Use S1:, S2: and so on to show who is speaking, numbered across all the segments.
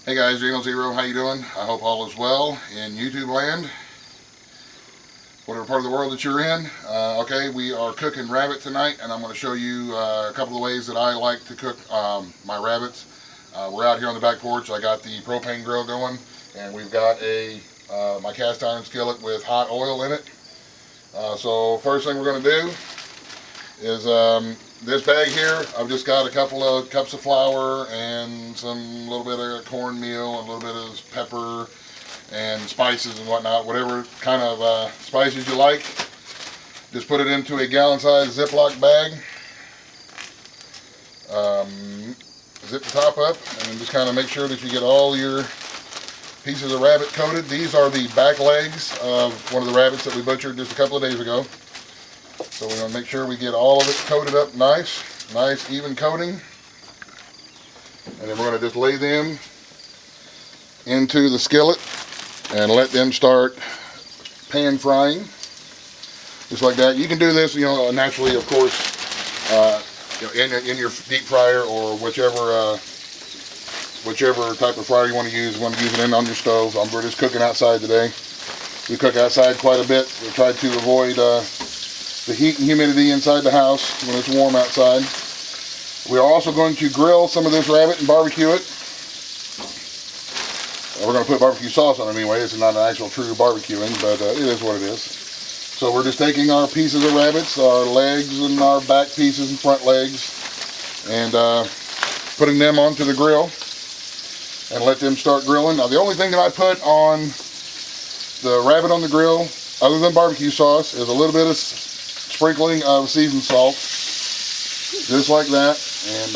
S1: Hey guys, Reno Zero, how you doing? I hope all is well in YouTube land, whatever part of the world that you're in. Okay, we are cooking rabbit tonight, and I'm going to show you a couple of ways that I like to cook my rabbits. We're out here on the back porch. I got the propane grill going, and we've got my cast iron skillet with hot oil in it. So first thing we're going to do is this bag here. I've just got a couple of cups of flour and some little bit of cornmeal and a little bit of pepper and spices and whatnot, whatever kind of spices you like. Just put it into a gallon-sized Ziploc bag. Zip the top up and then just kind of make sure that you get all your pieces of rabbit coated. These are the back legs of one of the rabbits that we butchered just a couple of days ago. So we're going to make sure we get all of it coated up nice even coating. And then we're going to just lay them into the skillet and let them start pan frying. Just like that. You can do this, naturally, of course, in your deep fryer or whichever type of fryer you want to use. You want to use it on your stove. We're just cooking outside today. We cook outside quite a bit. We try to avoid the heat and humidity inside the house when it's warm outside. We are also going to grill some of this rabbit and barbecue it. We're going to put barbecue sauce on it anyway. It's not an actual true barbecuing, but it is what it is. So we're just taking our pieces of rabbits, our legs and our back pieces and front legs, and putting them onto the grill and let them start grilling. Now the only thing that I put on the rabbit on the grill, other than barbecue sauce, is a little bit of sprinkling of seasoned salt, just like that. And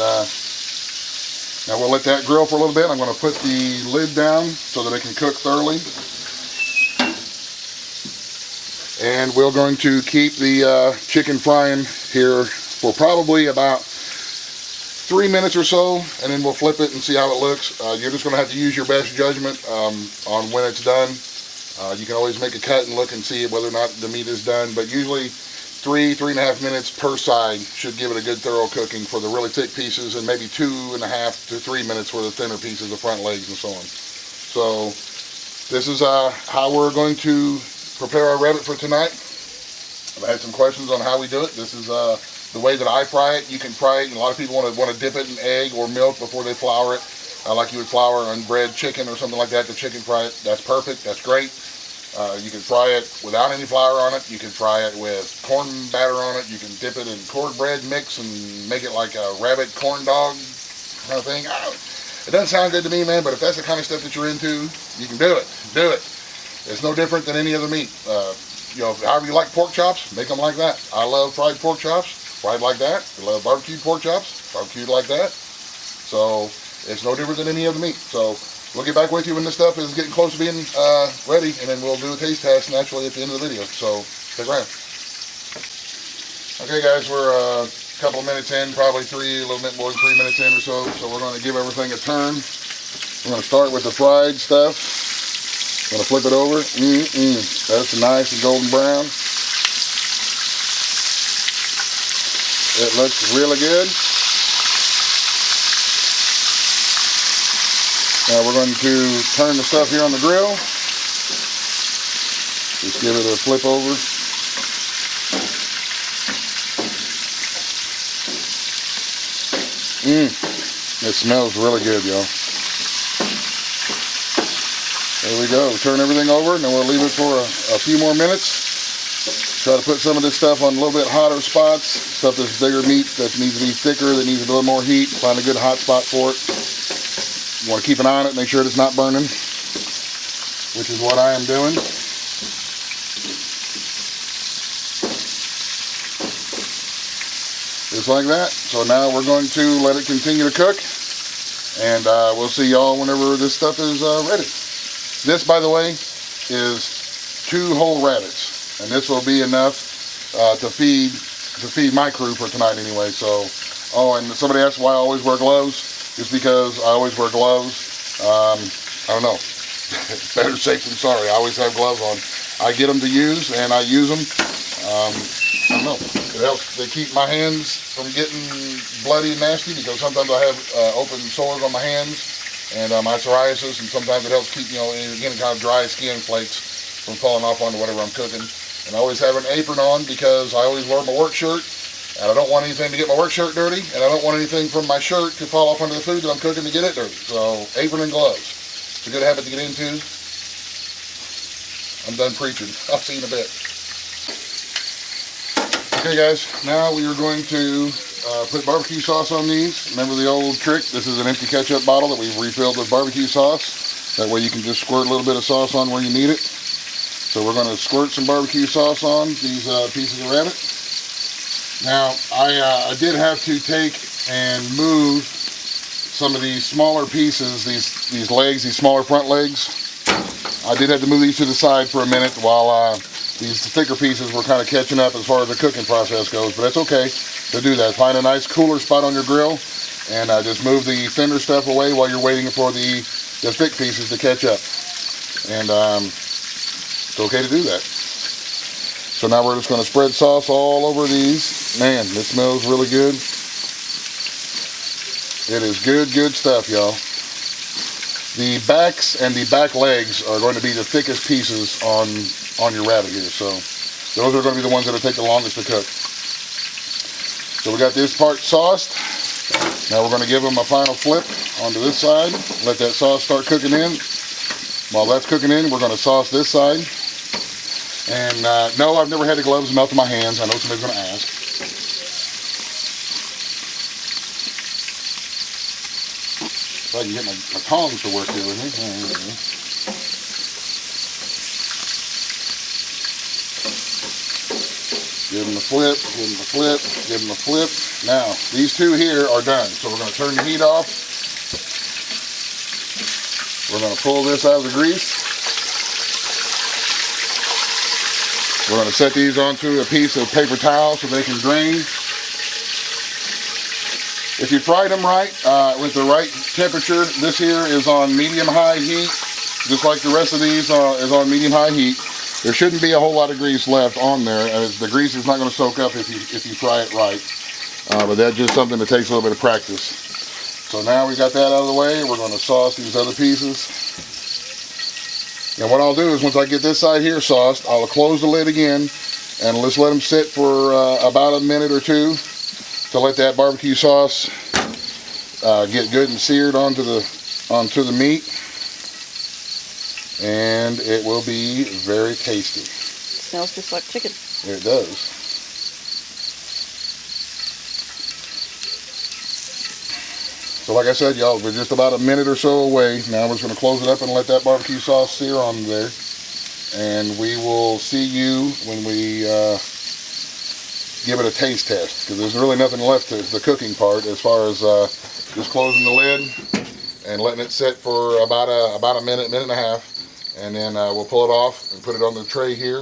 S1: now we'll let that grill for a little bit. I'm going to put the lid down so that it can cook thoroughly. And we're going to keep the chicken frying here for probably about 3 minutes or so, and then we'll flip it and see how it looks. You're just going to have to use your best judgment on when it's done. You can always make a cut and look and see whether or not the meat is done, but usually 3.5 minutes per side should give it a good thorough cooking for the really thick pieces, and maybe 2.5 to 3 minutes for the thinner pieces, the front legs and so on. So this is how we're going to prepare our rabbit for tonight. I've had some questions on how we do it. This is the way that I fry it. You can fry it, and a lot of people want to dip it in egg or milk before they flour it, like you would flour and bread chicken or something like that. To chicken fry it, that's perfect. That's great. You can fry it without any flour on it. You can fry it with corn batter on it. You can dip it in cornbread mix and make it like a rabbit corn dog kind of thing. It doesn't sound good to me, man, but if that's the kind of stuff that you're into, you can do it. Do it. It's no different than any other meat. However you like pork chops, make them like that. I love fried pork chops, fried like that. I love barbecued pork chops, barbecued like that. So it's no different than any other meat. So we'll get back with you when this stuff is getting close to being ready, and then we'll do a taste test naturally at the end of the video. So stick around. Okay guys, we're a couple of minutes in, probably a little bit more than 3 minutes in or so. So we're going to give everything a turn. We're going to start with the fried stuff. I'm going to flip it over. That's nice and golden brown. It looks really good. Now we're going to turn the stuff here on the grill. Just give it a flip over. It smells really good, y'all. There we go. Turn everything over, and then we'll leave it for a few more minutes. Try to put some of this stuff on a little bit hotter spots. Stuff that's bigger meat that needs to be thicker, that needs a little more heat. Find a good hot spot for it. You want to keep an eye on it, make sure it's not burning, which is what I am doing. Just like that. So now we're going to let it continue to cook, and we'll see y'all whenever this stuff is ready. This, by the way, is 2 whole rabbits, and this will be enough to feed my crew for tonight anyway. So, and somebody asked why I always wear gloves. Just because I always wear gloves. I don't know. Better safe than sorry. I always have gloves on. I get them to use, and I use them. I don't know. It helps to keep my hands from getting bloody and nasty, because sometimes I have open sores on my hands, and my psoriasis, and sometimes it helps keep, any kind of dry skin flakes from falling off onto whatever I'm cooking. And I always have an apron on because I always wear my work shirt, and I don't want anything to get my work shirt dirty, and I don't want anything from my shirt to fall off onto the food that I'm cooking to get it dirty. So apron and gloves. It's a good habit to get into. I'm done preaching. I'll see you in a bit. Okay guys, now we are going to put barbecue sauce on these. Remember the old trick? This is an empty ketchup bottle that we've refilled with barbecue sauce. That way you can just squirt a little bit of sauce on where you need it. So we're going to squirt some barbecue sauce on these pieces of rabbit. Now, I did have to take and move some of these smaller pieces, these legs, these smaller front legs. I did have to move these to the side for a minute while these thicker pieces were kind of catching up as far as the cooking process goes, but that's okay to do that. Find a nice cooler spot on your grill and just move the thinner stuff away while you're waiting for the thick pieces to catch up. And it's okay to do that. So now we're just going to spread sauce all over these. Man, this smells really good. It is good stuff, y'all. The backs and the back legs are going to be the thickest pieces on your rabbit here. So those are going to be the ones that will take the longest to cook. So we got this part sauced. Now we're going to give them a final flip onto this side. Let that sauce start cooking in. While that's cooking in, we're going to sauce this side. And no, I've never had the gloves melt in my hands. I know somebody's going to ask. If I can get my tongs to work here with me. Give them a flip, give them a flip, give them a flip. Now, these two here are done. So we're going to turn the heat off. We're going to pull this out of the grease. We're going to set these onto a piece of paper towel so they can drain. If you fried them right, with the right temperature, this here is on medium-high heat, just like the rest of these is on medium-high heat. There shouldn't be a whole lot of grease left on there, as the grease is not going to soak up if you fry it right. But that's just something that takes a little bit of practice. So now we got that out of the way, we're going to sauce these other pieces. And what I'll do is once I get this side here sauced, I'll close the lid again and let's let them sit for about a minute or two to let that barbecue sauce get good and seared onto the meat, and it will be very tasty.
S2: Smells just like chicken.
S1: It does. So like I said, y'all, we're just about a minute or so away. Now we're just going to close it up and let that barbecue sauce sear on there, and we will see you when we give it a taste test, because there's really nothing left to the cooking part as far as just closing the lid and letting it sit for about a minute and a half, and then we'll pull it off and put it on the tray here,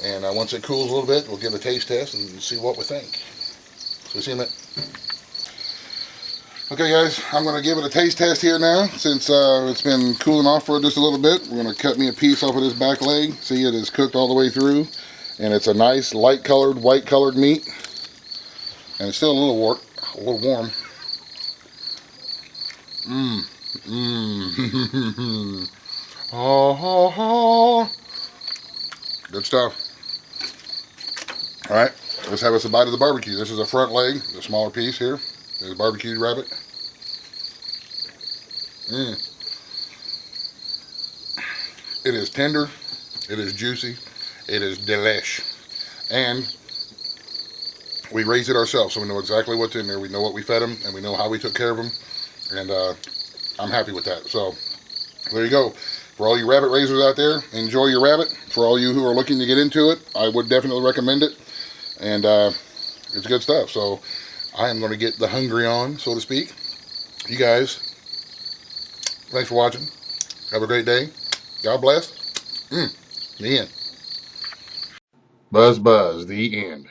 S1: and once it cools a little bit, we'll give a taste test and see what we think. So see you in a minute. Okay guys, I'm going to give it a taste test here now, since it's been cooling off for just a little bit. We're going to cut me a piece off of this back leg. See, it is cooked all the way through. And it's a nice light colored, white colored meat. And it's still a little warm. Oh. Good stuff. Alright, let's have us a bite of the barbecue. This is a front leg, the smaller piece here. There's barbecued rabbit. It is tender. It is juicy. It is delish. And we raised it ourselves, so we know exactly what's in there. We know what we fed them, and we know how we took care of them. And I'm happy with that. So there you go. For all you rabbit raisers out there, enjoy your rabbit. For all you who are looking to get into it, I would definitely recommend it. And it's good stuff. So I am going to get the hungry on, so to speak. You guys, thanks for watching. Have a great day. God bless. The end. Buzz, the end.